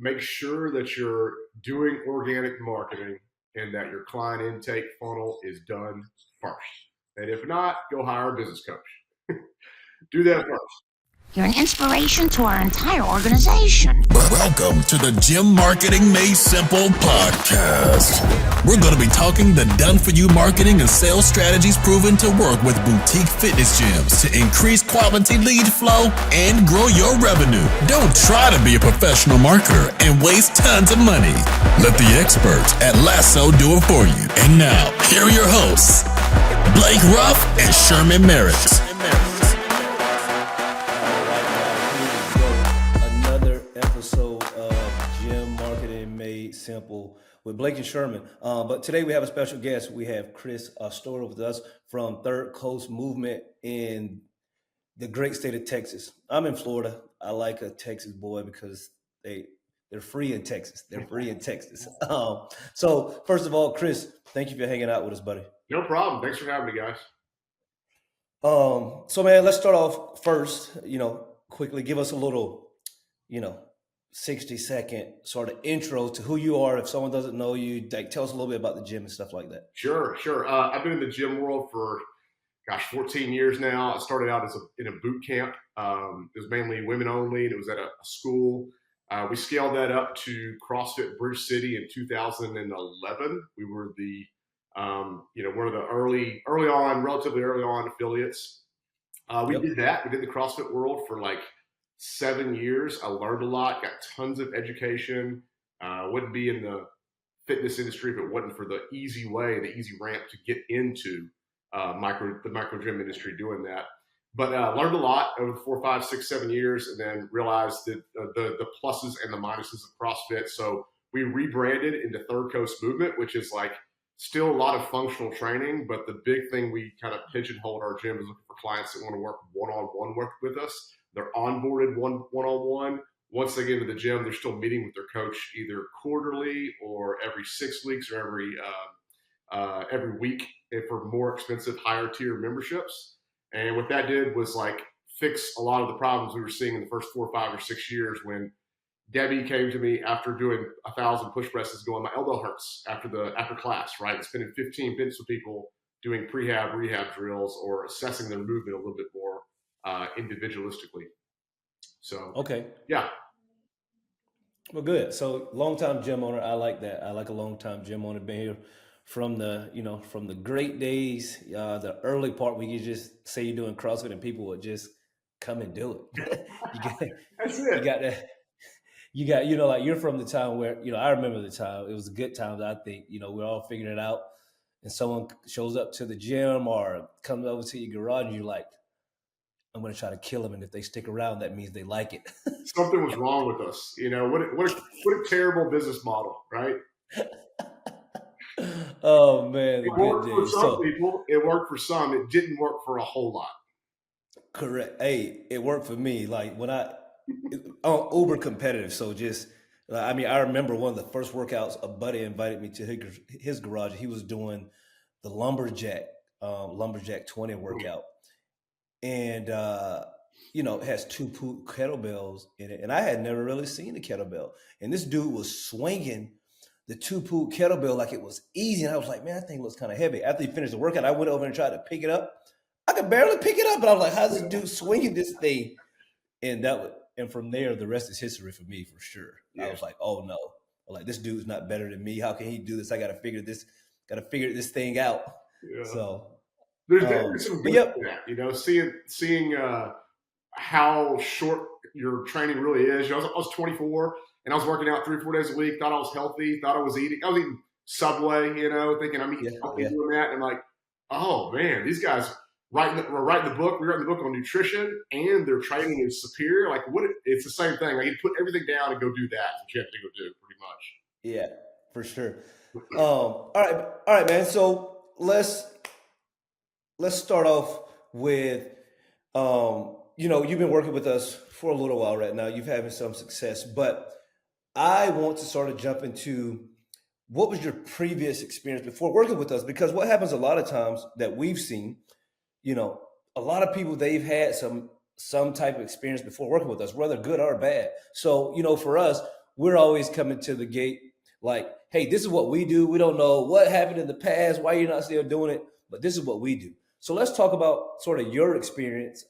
make sure that you're doing organic marketing and that your client intake funnel is done first. And if not, go hire a business coach. Do that first. You're an inspiration to our entire organization. Welcome to the Gym Marketing Made Simple podcast. We're going to be talking the done-for-you marketing and sales strategies proven to work with boutique fitness gyms to increase quality lead flow and grow your revenue. Don't try to be a professional marketer and waste tons of money. Let the experts at Lasso do it for you. And now, here are your hosts, Blake Ruff and Sherman Merritt. Simple with Blake and Sherman. But today we have a special guest. We have Chris Auster with us from Third Coast Movement in the great state of Texas. I'm in Florida. I like a Texas boy because they're free in Texas. They're free in Texas. So first of all, Chris, thank you for hanging out with us, buddy. No problem. Thanks for having me, guys. So man, let's start off first, quickly give us a little, 60-second sort of intro to who you are. If someone doesn't know you, tell us a little bit about the gym and stuff like that. Sure. I've been in the gym world for, 14 years now. I started out in a boot camp. It was mainly women only, and it was at a school. We scaled that up to CrossFit Bridge City in 2011. We were the, one of the relatively early on affiliates. We did that. We did the CrossFit world for 7 years. I learned a lot, got tons of education. Wouldn't be in the fitness industry if it wasn't for the easy way, the easy ramp to get into the micro gym industry doing that. But learned a lot over 4, 5, 6, 7 years, and then realized that the pluses and the minuses of CrossFit. So we rebranded into Third Coast Movement, which is still a lot of functional training. But the big thing we kind of pigeonholed our gym is looking for clients that want to work one-on-one with us. They're onboarded one-on-one. Once they get into the gym, they're still meeting with their coach either quarterly or every 6 weeks or every week for more expensive, higher tier memberships. And what that did was fix a lot of the problems we were seeing in the first 4, 5, or 6 years when Debbie came to me after doing 1,000 push presses going, my elbow hurts after class, right? Spending 15 minutes with people doing rehab drills or assessing their movement a little bit more individualistically. So okay, yeah. Well, good. So long-time gym owner, I like that. I like a long-time gym owner. Been here from the great days, the early part where you just say you're doing CrossFit and people would just come and do it. That's it. You got you're from the time where I remember the time. It was a good time. I think we're all figuring it out, and someone shows up to the gym or comes over to your garage and you're like, I'm going to try to kill them. And if they stick around, that means they like it. Something was wrong with us. What a terrible business model, right? Oh, man. It worked for some people. It worked for some. It didn't work for a whole lot. Correct. Hey, it worked for me. When I'm uber competitive. So I remember one of the first workouts, a buddy invited me to his garage. He was doing the lumberjack 20 workout. And, it has 2 kettlebells in it. And I had never really seen the kettlebell. And this dude was swinging the 2 kettlebell like it was easy. And I was like, man, that thing looks kind of heavy. After he finished the workout, I went over and tried to pick it up. I could barely pick it up. But I was like, how's this dude swinging this thing? And from there, the rest is history for me, for sure. Yeah. I was like, oh, no. This dude's not better than me. How can he do this? I got to figure this thing out. Yeah. So. There's some good for that, seeing how short your training really is. I was 24 and I was working out 3 or 4 days a week. Thought I was healthy. Thought I was eating Subway. Thinking I'm eating healthy doing that. And I'm like, oh man, these guys writing the book. We're writing the book on nutrition, and their training is superior. It's the same thing. You put everything down and go do that. What you have to go do, pretty much. Yeah, for sure. All right, man. So let's start off with, you've been working with us for a little while right now. You've having some success, but I want to sort of jump into what was your previous experience before working with us? Because what happens a lot of times that we've seen, a lot of people, they've had some type of experience before working with us, whether good or bad. So, for us, we're always coming to the gate like, hey, this is what we do. We don't know what happened in the past, why you're not still doing it, but this is what we do. So let's talk about sort of your experience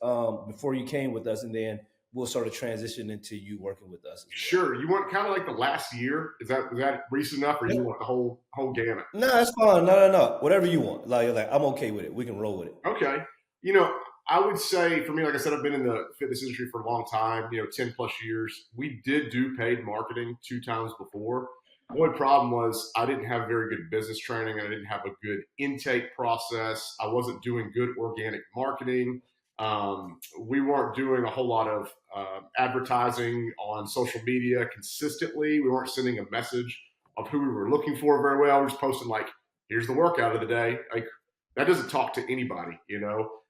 before you came with us, and then we'll sort of transition into you working with us as well. Sure. You want kind of like the last year? Is that recent enough, or you want the whole gamut? No, that's fine. No. Whatever you want. Like I'm okay with it. We can roll with it. Okay. You know, I would say for me, like I said, I've been in the fitness industry for a long time, 10 plus years. We did do paid marketing 2 times before. The only problem was I didn't have very good business training. And I didn't have a good intake process. I wasn't doing good organic marketing. We weren't doing a whole lot of advertising on social media consistently. We weren't sending a message of who we were looking for very well. We were just posting like, here's the workout of the day. Like that doesn't talk to anybody,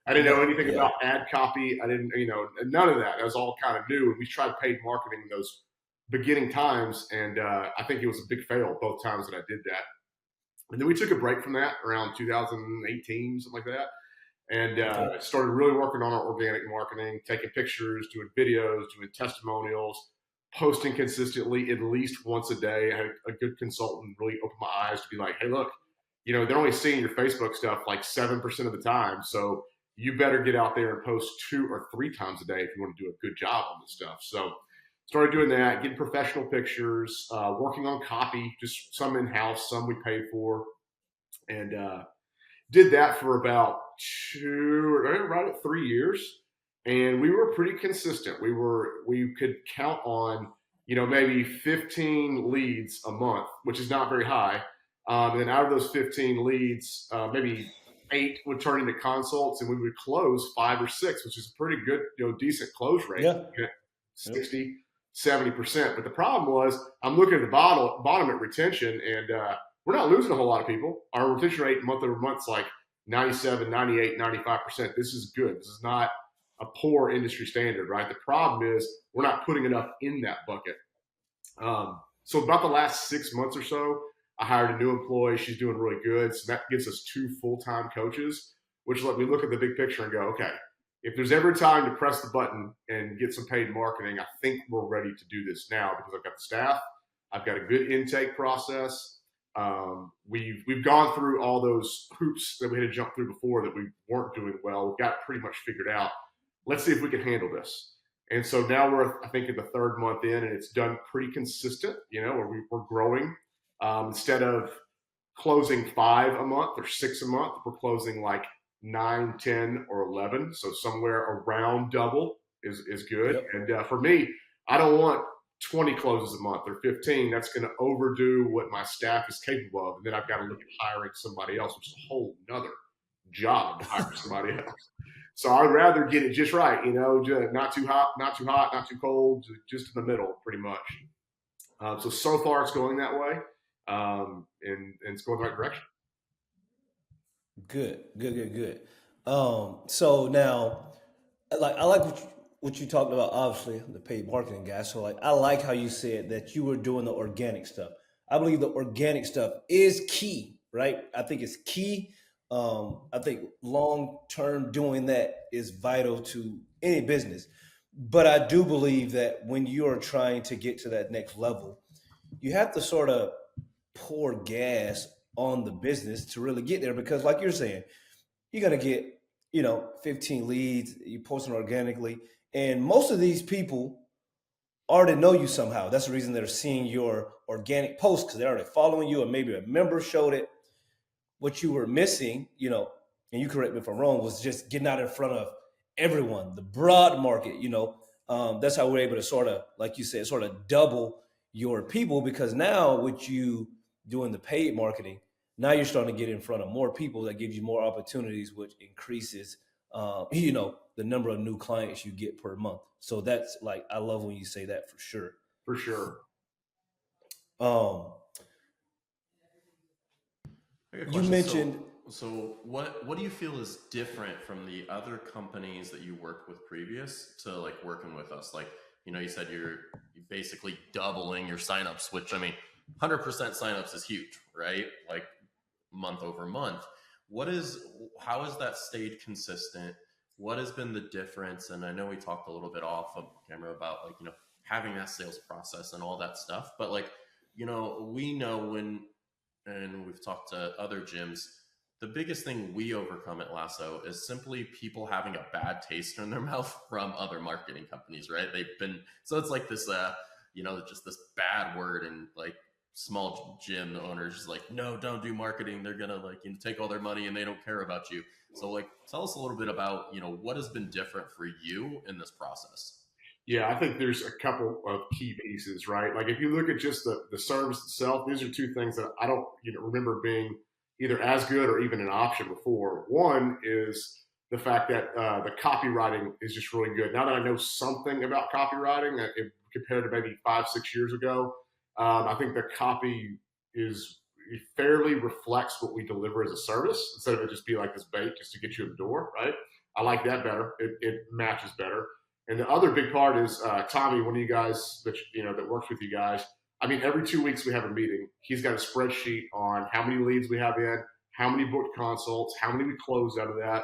I didn't know anything about ad copy. I didn't, none of that. That was all kind of new. And we tried paid marketing in those beginning times. And I think it was a big fail both times that I did that. And then we took a break from that around 2018, something like that. And started really working on our organic marketing, taking pictures, doing videos, doing testimonials, posting consistently at least once a day. I had a good consultant really open my eyes to be like, hey, look, they're only seeing your Facebook stuff like 7% of the time. So you better get out there and post 2 or 3 times a day if you want to do a good job on this stuff. So started doing that, getting professional pictures, working on copy, just some in-house, some we paid for. And did that for about right at 3 years. And we were pretty consistent. We could count on, maybe 15 leads a month, which is not very high. And out of those 15 leads, maybe 8 would turn into consults, and we would close 5 or 6, which is a pretty good, decent close rate. Yeah. 60, 70%. But the problem was I'm looking at the bottom at retention, and we're not losing a whole lot of people. Our retention rate month over month is like 97, 98, 95%. This is good. This is not a poor industry standard, right? The problem is we're not putting enough in that bucket. So about the last 6 months or so, I hired a new employee. She's doing really good. So that gives us 2 full-time coaches, which let me look at the big picture and go, okay, if there's ever time to press the button and get some paid marketing, I think we're ready to do this now because I've got the staff. I've got a good intake process. We've gone through all those hoops that we had to jump through before that we weren't doing well. We've got pretty much figured out. Let's see if we can handle this. And so now we're, I think, in the 3rd month in, and it's done pretty consistent, where we're growing. Instead of closing 5 a month or 6 a month, we're closing like 9, 10, or 11. So somewhere around double is good. Yep. And for me, I don't want 20 closes a month or 15. That's going to overdo what my staff is capable of. And then I've got to look at hiring somebody else, which is a whole nother job to hire somebody else. So I'd rather get it just right, not too hot, not too cold, just in the middle, pretty much. So far it's going that way. And it's going the right direction. Good. So now, I like what you talked about. Obviously, the paid marketing guy. So I like how you said that you were doing the organic stuff. I believe the organic stuff is key, right? I think it's key. I think long-term doing that is vital to any business. But I do believe that when you are trying to get to that next level, you have to sort of pour gas on the business to really get there, because like you're saying, you're going to get, 15 leads, you're posting organically, and most of these people already know you somehow. That's the reason they're seeing your organic posts, because they're already following you, or maybe a member showed it. What you were missing, and you correct me if I'm wrong, was just getting out in front of everyone, the broad market, that's how we're able to sort of, like you said, sort of double your people, because now with you doing the paid marketing, now you're starting to get in front of more people. That gives you more opportunities, which increases, the number of new clients you get per month. So that's I love when you say that for sure. For sure. You mentioned. So what do you feel is different from the other companies that you worked with previous to working with us? You said you're basically doubling your signups, which 100% signups is huge, right? Month over month. How has that stayed consistent? What has been the difference? And I know we talked a little bit off of camera about having that sales process and all that stuff. But like, you know, we know and we've talked to other gyms, the biggest thing we overcome at Lasso is simply people having a bad taste in their mouth from other marketing companies, right? So it's like this, you know, just this bad word, and like small gym owners just like, no, don't do marketing. They're going to like, you know, take all their money and they don't care about you. So like, tell us a little bit about, you know, what has been different for you in this process? Yeah, I think there's a couple of key pieces, right? Like if you look at just the service itself, these are two things that I don't, you know, remember being either as good or even an option before. One is the fact that the copywriting is just really good. Now that I know something about copywriting, compared to maybe 5-6 years ago, I think the copy is it fairly reflects what we deliver as a service instead of it just be like this bait just to get you in the door, right? I like that better. It matches better. And the other big part is Tommy, one of you guys that you know that works with you guys. I mean, every 2 weeks we have a meeting. He's got a spreadsheet on how many leads we have in, how many booked consults, how many we closed out of that.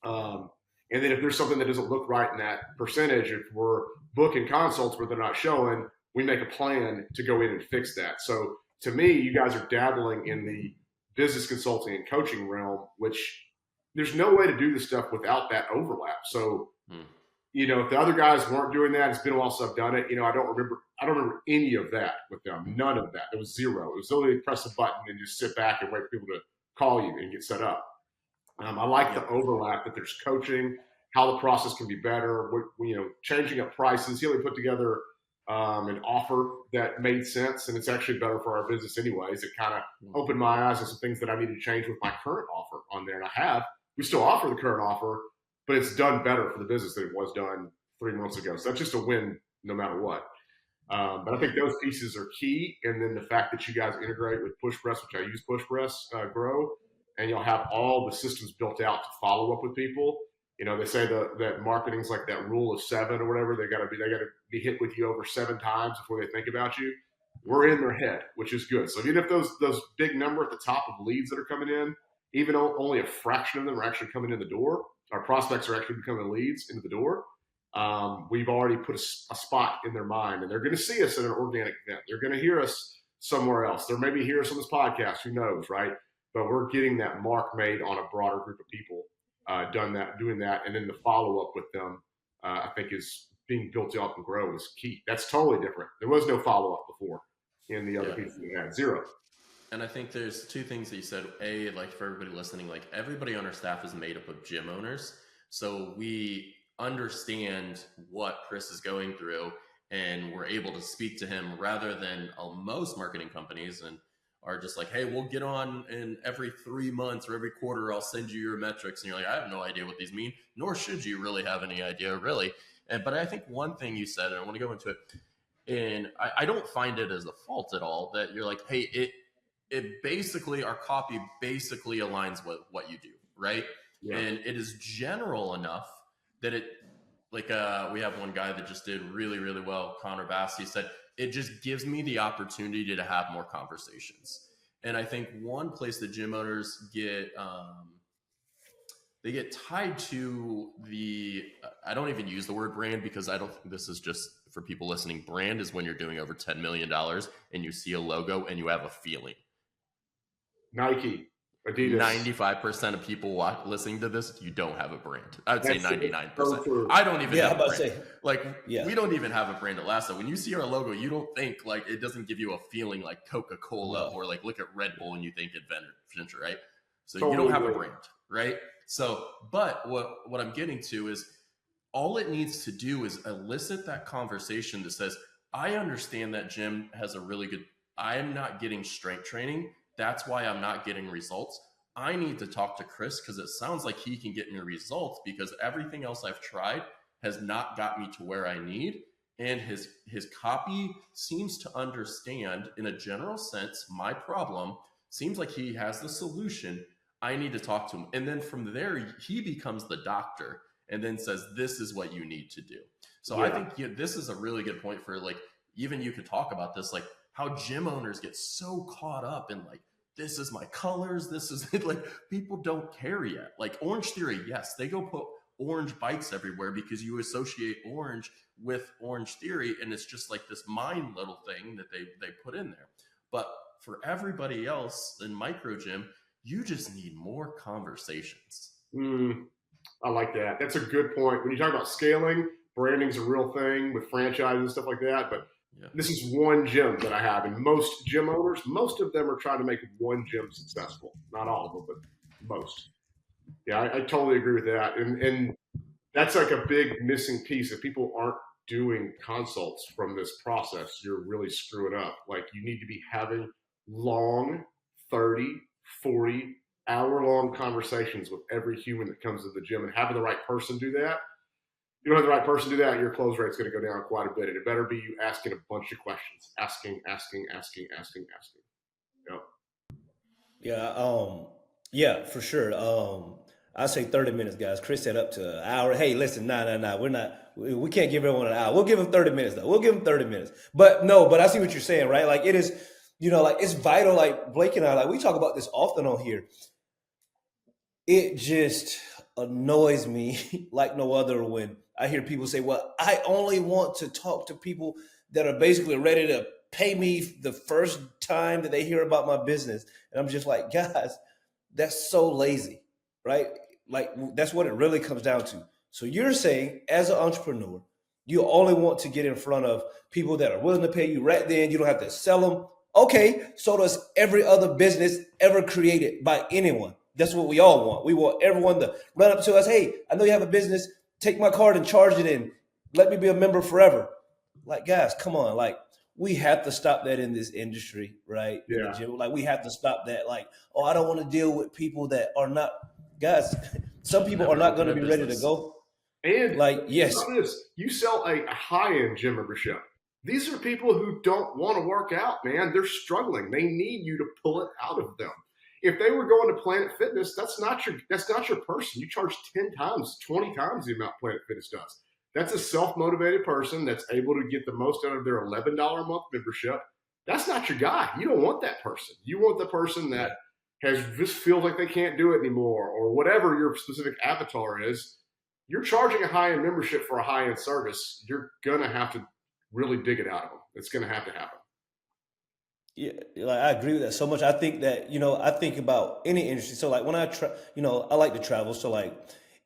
And then if there's something that doesn't look right in that percentage, if we're booking consults where they're not showing, we make a plan to go in and fix that. So to me, you guys are dabbling in the business consulting and coaching realm, which there's no way to do this stuff without that overlap. So, you know, if the other guys weren't doing that, it's been a while since I've done it. You know, I don't remember any of that with them. None of that. It was zero. It was literally press a button and just sit back and wait for people to call you and get set up. I like the overlap that there's coaching, how the process can be better. You know, changing up prices. He only put together an offer that made sense, and it's actually better for our business anyways. It kind of opened my eyes to some things that I needed to change with my current offer on there, and I have. We still offer the current offer, but it's done better for the business than it was done 3 months ago. So that's just a win no matter what. But I think those pieces are key. And then the fact that you guys integrate with PushPress, which I use PushPress Grow, and you'll have all the systems built out to follow up with people. You know, they say that marketing's like that rule of 7 or whatever. They got to be hit with you over 7 times before they think about you. We're in their head, which is good. So even if those big number at the top of leads that are coming in, even though only a fraction of them are actually coming in the door, our prospects are actually becoming leads into the door. We've already put a spot in their mind, and they're going to see us at an organic event. They're going to hear us somewhere else. They're maybe hear us on this podcast. Who knows, right? But we're getting that mark made on a broader group of people, doing that, and then the follow up with them, I think is being built up and grow is key. That's totally different. There was no follow up before in the other pieces we had. Zero. And I think there's 2 things that you said. A, like for everybody listening, like everybody on our staff is made up of gym owners. So we understand what Chris is going through, and we're able to speak to him rather than most marketing companies and are just like, hey, we'll get on in every 3 months or every quarter, I'll send you your metrics. And you're like, I have no idea what these mean, nor should you really have any idea really. But I think one thing you said, and I want to go into it, and I don't find it as a fault at all that you're like, hey, it basically, our copy basically aligns with what you do, right? Yeah. And it is general enough that it, like we have one guy that just did really, really well, Connor Bass. He said, it just gives me the opportunity to have more conversations. And I think one place that gym owners get, they get tied to I don't even use the word brand because I don't think this is just for people listening. Brand is when you're doing over $10 million and you see a logo and you have a feeling. Nike, Adidas. 95% of people listening to this, you don't have a brand. I would say 99%. I don't even have a brand. We don't even have a brand at Lasso. When you see our logo, you don't think like, it doesn't give you a feeling like Coca-Cola or like look at Red Bull and you think adventure, right? So you don't have a brand, right? So, but what I'm getting to is all it needs to do is elicit that conversation that says, I understand that gym has a really good, I am not getting strength training. That's why I'm not getting results. I need to talk to Chris because it sounds like he can get me results because everything else I've tried has not got me to where I need. And his copy seems to understand in a general sense, my problem seems like he has the solution. I need to talk to him. And then from there, he becomes the doctor and then says, this is what you need to do. So I think this is a really good point for like, even you could talk about this, like how gym owners get so caught up in like, this is my colors. This is like, people don't care yet. Like Orange Theory. Yes. They go put orange bikes everywhere because you associate orange with Orange Theory, and it's just like this mind little thing that they put in there. But for everybody else in micro gym, you just need more conversations. I like that. That's a good point. When you talk about scaling, branding's a real thing with franchises and stuff like that. But this is one gym that I have, and most gym owners, most of them are trying to make one gym successful. Not all of them, but most. Yeah, I totally agree with that. And that's like a big missing piece. If people aren't doing consults from this process, you're really screwing up. Like, you need to be having long 30, 40 hour-long conversations with every human that comes to the gym, and having the right person do that. You don't have the right person do that, your close rate's going to go down quite a bit. And it better be you asking a bunch of questions. Asking. Yep. Yeah, for sure. I say 30 minutes, guys. Chris said up to an hour. Hey, listen, nah. We can't give everyone an hour. We'll give them 30 minutes, though. We'll give them 30 minutes. But I see what you're saying, right? Like, it is, like, it's vital. Like, Blake and I, like, we talk about this often on here. It just annoys me like no other when I hear people say, well, I only want to talk to people that are basically ready to pay me the first time that they hear about my business. And I'm just like, guys, that's so lazy, right? Like, that's what it really comes down to. So you're saying, as an entrepreneur, you only want to get in front of people that are willing to pay you right then. You don't have to sell them. Okay, so does every other business ever created by anyone. That's what we all want. We want everyone to run up to us. Hey, I know you have a business. Take my card and charge it in. Let me be a member forever. Like, guys, come on. Like, we have to stop that in this industry, right? Yeah. Like, we have to stop that. Like, oh, I don't want to deal with people that are not. Guys, some people are not going to be ready to go. And like, yes, you sell a high-end gym membership. These are people who don't want to work out, man. They're struggling. They need you to pull it out of them. If they were going to Planet Fitness, that's not your person. You charge 10 times, 20 times the amount Planet Fitness does. That's a self-motivated person that's able to get the most out of their $11 a month membership. That's not your guy. You don't want that person. You want the person that just feels like they can't do it anymore, or whatever your specific avatar is. You're charging a high-end membership for a high-end service. You're going to have to really dig it out of them. It's going to happen. Yeah, like, I agree with that so much. I think that, I think about any industry. So, like, when I I like to travel. So, like,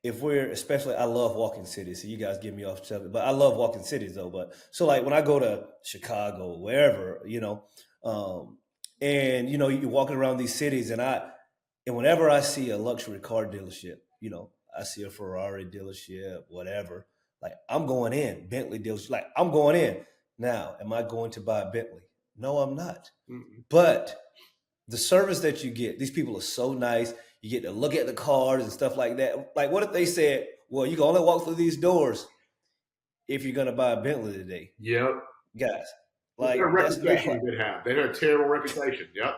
especially, I love walking cities. So you guys get me off subject, but I love walking cities though. But so, like, when I go to Chicago, wherever, and you're walking around these cities, and whenever I see a luxury car dealership, I see a Ferrari dealership, whatever, like, I'm going in. Bentley dealership, like, I'm going in. Now, am I going to buy a Bentley? No, I'm not. Mm-mm. But the service that you get, these people are so nice. You get to look at the cars and stuff like that. Like, what if they said, well, you can only walk through these doors if you're going to buy a Bentley today? Yep. Guys, like, their reputation they have. They have a terrible reputation. Yep.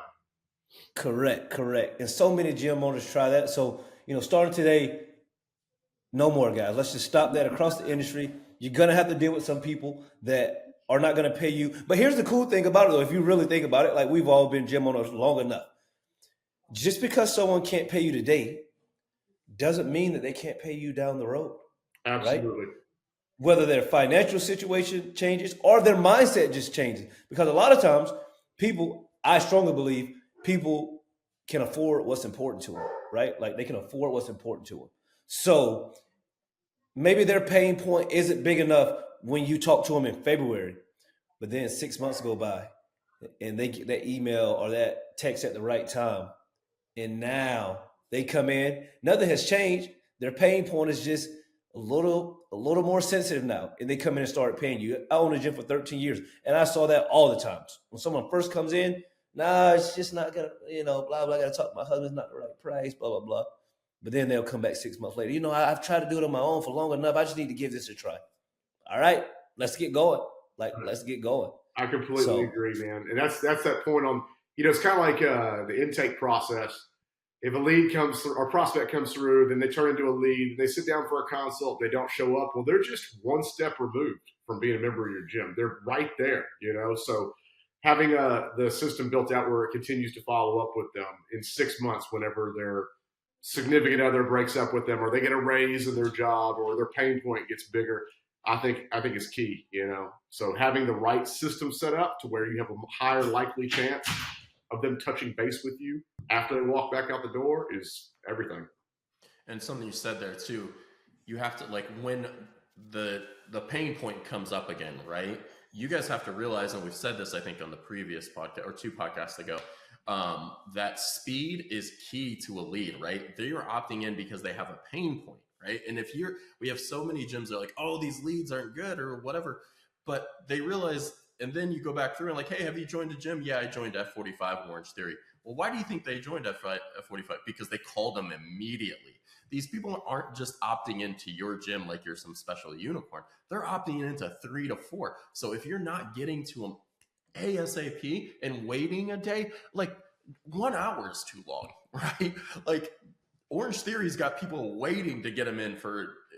Correct. And so many gym owners try that. So, starting today, no more, guys. Let's just stop that across the industry. You're going to have to deal with some people that are not going to pay you. But here's the cool thing about it, though. If you really think about it, like, we've all been gym owners long enough. Just because someone can't pay you today doesn't mean that they can't pay you down the road. Absolutely. Right? Whether their financial situation changes or their mindset just changes. Because a lot of times I strongly believe people can afford what's important to them, right? Like, they can afford what's important to them. So maybe their pain point isn't big enough when you talk to them in February, but then 6 months go by and they get that email or that text at the right time. And now they come in, nothing has changed. Their pain point is just a little more sensitive now. And they come in and start paying you. I owned a gym for 13 years and I saw that all the times. When someone first comes in, it's just not gonna, blah, blah, I gotta talk to my husband, it's not the right price, blah, blah, blah. But then they'll come back 6 months later. I've tried to do it on my own for long enough. I just need to give this a try. All right, let's get going. Let's get going. I completely agree, man. And that's that point on, it's kind of like the intake process. If a lead comes through, or prospect comes through, then they turn into a lead, they sit down for a consult, they don't show up. Well, they're just one step removed from being a member of your gym. They're right there, So having the system built out where it continues to follow up with them in 6 months whenever they're significant other breaks up with them, or they get a raise in their job, or their pain point gets bigger. I think is key, So having the right system set up to where you have a higher likely chance of them touching base with you after they walk back out the door is everything. And something you said there too, you have to, like, when the pain point comes up again, right? You guys have to realize, and we've said this, I think, on the previous podcast or 2 podcasts ago, that speed is key to a lead, right? They are opting in because they have a pain point, right? And we have so many gyms that are like, oh, these leads aren't good or whatever, but they realize, and then you go back through and like, hey, have you joined a gym? Yeah, I joined F45 Orange Theory. Well, why do you think they joined F45? Because they called them immediately. These people aren't just opting into your gym like you're some special unicorn. They're opting into 3 to 4. So if you're not getting to them ASAP and waiting a day, like 1 hour is too long, right? Like Orange Theory's got people waiting to get them in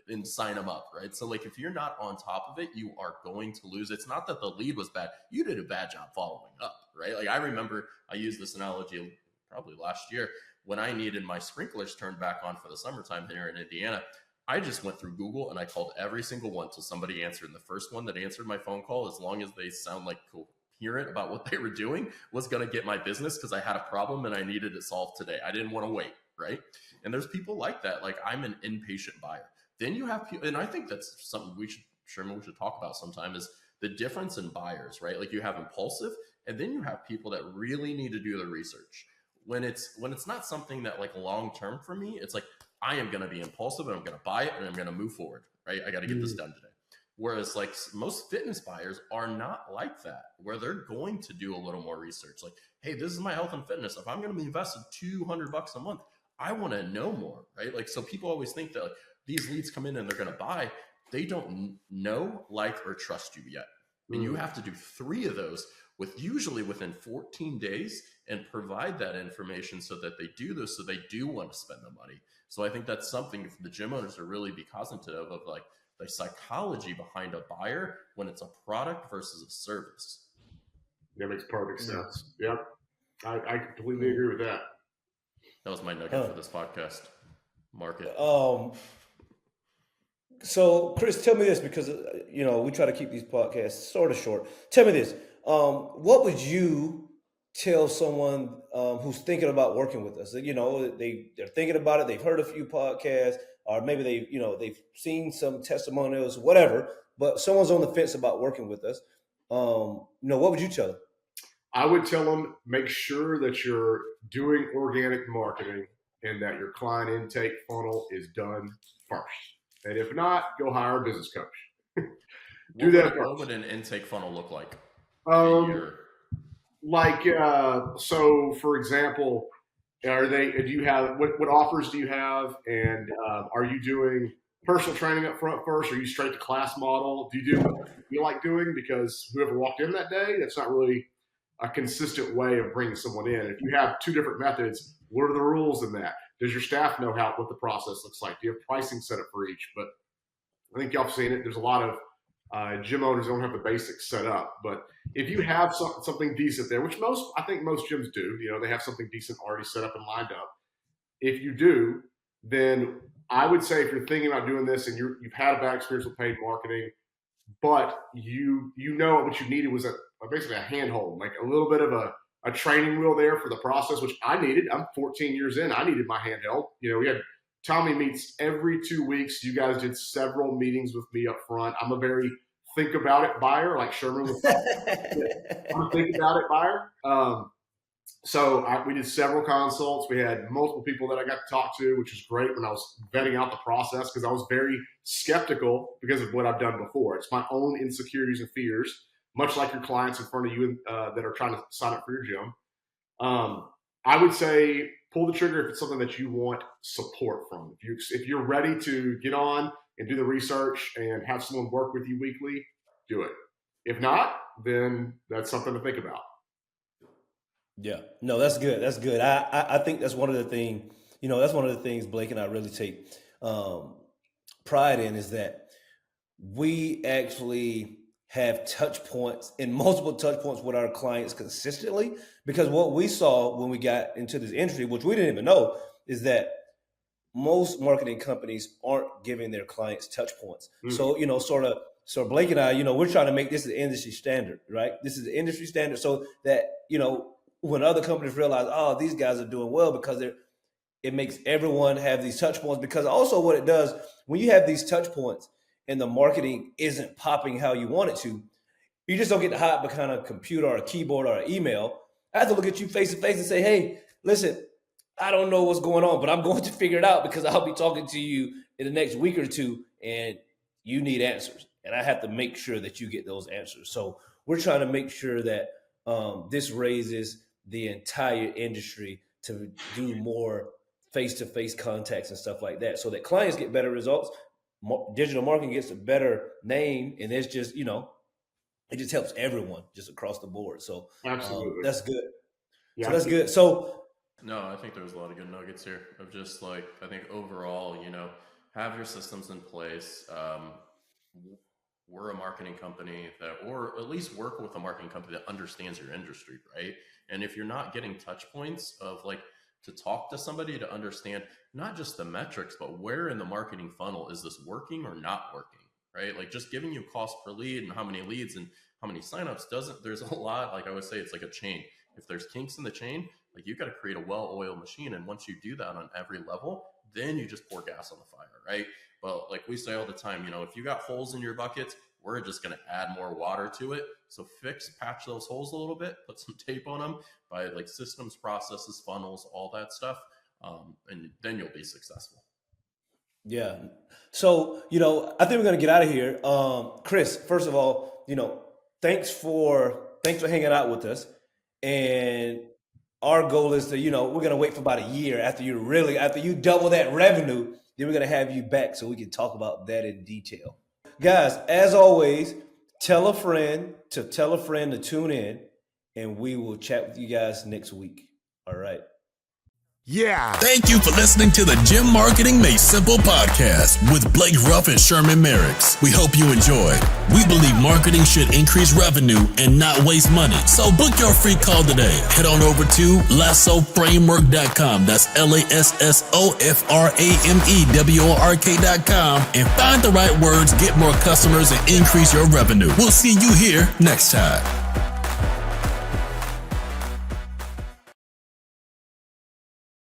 and sign them up, right? So like if you're not on top of it, you are going to lose. It's not that the lead was bad. You did a bad job following up, right? Like I remember I used this analogy probably last year when I needed my sprinklers turned back on for the summertime here in Indiana. I just went through Google and I called every single one till somebody answered. And the first one that answered my phone call, as long as they sound like coherent about what they were doing, was going to get my business because I had a problem and I needed it solved today. I didn't want to wait, right? And there's people like that. Like I'm an impatient buyer. Then you have people, and I think that's something we should talk about sometime, is the difference in buyers, right? Like you have impulsive, and then you have people that really need to do the research. When it's not something that like long-term for me, it's like, I am going to be impulsive and I'm going to buy it and I'm going to move forward, right? I got to get this done today. Whereas like most fitness buyers are not like that, where they're going to do a little more research. Like, hey, this is my health and fitness. If I'm going to be invested $200 a month, I want to know more, right? Like, so people always think that like, these leads come in and they're going to buy. They don't know, like, or trust you yet. And you have to do 3 of those usually within 14 days and provide that information so that they do this, so they do want to spend the money. So I think that's something the gym owners are really be cognizant of like the psychology behind a buyer when it's a product versus a service. That makes perfect sense. Yep. I completely agree with that. That was my nugget for this podcast. Market. So Chris, tell me this, because we try to keep these podcasts sort of short. Tell me this. What would you tell someone who's thinking about working with us? They're thinking about it. They've heard a few podcasts, or maybe they've seen some testimonials, whatever. But someone's on the fence about working with us. What would you tell them? I would tell them, make sure that you're doing organic marketing and that your client intake funnel is done first. And if not, go hire a business coach. What would an intake funnel look like? So for example, do you have, what offers do you have? And are you doing personal training up front first? Or are you straight to class model? Do you do what you like doing? Because whoever walked in that day, that's not really a consistent way of bringing someone in. If you have 2 different methods, what are the rules in that? Does your staff know what the process looks like? Do you have pricing set up for each? But I think y'all have seen it. There's a lot of gym owners don't have the basics set up. But if you have something decent there, which I think most gyms do, they have something decent already set up and lined up. If you do, then I would say if you're thinking about doing this and you've had a bad experience with paid marketing, but you know what you needed was basically a handhold, like a little bit of a training wheel there for the process, which I needed. I'm 14 years in. I needed my handheld. We had Tommy meets every 2 weeks. You guys did several meetings with me up front. I'm a very think about it buyer, like Sherman was. I'm a think about it buyer. So we did several consults. We had multiple people that I got to talk to, which is great when I was vetting out the process, because I was very skeptical because of what I've done before. It's my own insecurities and fears, much like your clients in front of you that are trying to sign up for your gym. I would say pull the trigger if it's something that you want support from. If you're ready to get on and do the research and have someone work with you weekly, do it. If not, then that's something to think about. Yeah, no, that's good. That's good. I think that's one of the things Blake and I really take pride in, is that we actually have multiple touch points with our clients consistently, because what we saw when we got into this industry, which we didn't even know, is that most marketing companies aren't giving their clients touch points. Mm. So, so Blake and I, we're trying to make this an industry standard, right? This is the industry standard so that, when other companies realize, oh, these guys are doing well because it makes everyone have these touch points. Because also what it does, when you have these touch points and the marketing isn't popping how you want it to, you just don't get to hide behind a computer or a keyboard or an email. I have to look at you face to face and say, hey, listen, I don't know what's going on, but I'm going to figure it out because I'll be talking to you in the next week or two and you need answers. And I have to make sure that you get those answers. So we're trying to make sure that this raises the entire industry to do more face-to-face contacts and stuff like that so that clients get better results. Digital marketing gets a better name, and it's just, it just helps everyone just across the board. So Absolutely. That's good. Yeah, So that's good. So No, I think there was a lot of good nuggets here of just like, I think overall, have your systems in place. We're a marketing company or at least work with a marketing company that understands your industry, right? And if you're not getting touch points of like to talk to somebody to understand not just the metrics, but where in the marketing funnel is this working or not working, right? Like just giving you cost per lead and how many leads and how many signups there's a lot, like I would say, it's like a chain. If there's kinks in the chain, like you got to create a well-oiled machine. And once you do that on every level, then you just pour gas on the fire, right? But like we say all the time, if you got holes in your buckets, we're just going to add more water to it. So patch those holes a little bit, put some tape on them by like systems, processes, funnels, all that stuff. And then you'll be successful. yeah. So, I think we're going to get out of here. Chris, first of all, thanks for hanging out with us. And our goal is to, we're going to wait for about a year after you double that revenue, then we're going to have you back so we can talk about that in detail. Guys, as always, tell a friend to tune in, and we will chat with you guys next week. All right. Yeah. Thank you for listening to the Gym Marketing Made Simple podcast with Blake Ruff and Sherman Merricks. We hope you enjoyed. We believe marketing should increase revenue and not waste money. So book your free call today. Head on over to lassoframework.com. That's lassoframework.com and find the right words, get more customers, and increase your revenue. We'll see you here next time.